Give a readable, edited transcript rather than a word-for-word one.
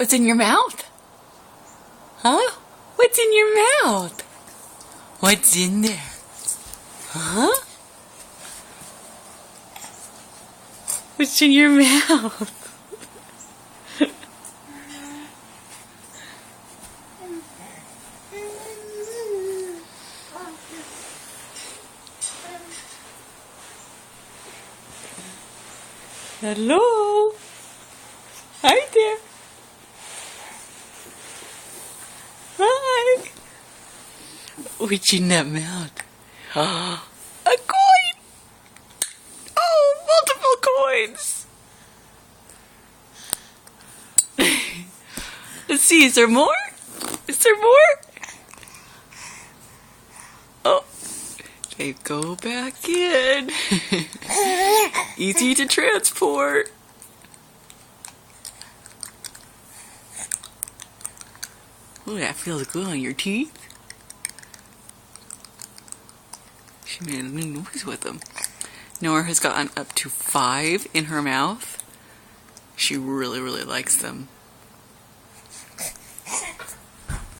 What's in your mouth? Huh? What's in your mouth? What's in there? Huh? What's in your mouth? Hello? Hi there. Hi. What's in that mouth? A coin! Oh, multiple coins! Let's see, is there more? Is there more? Oh, they go back in. Easy to transport. Oh, that feels good on your teeth. She made a new noise with them. Nora has gotten up to 5 in her mouth. She really, really likes them.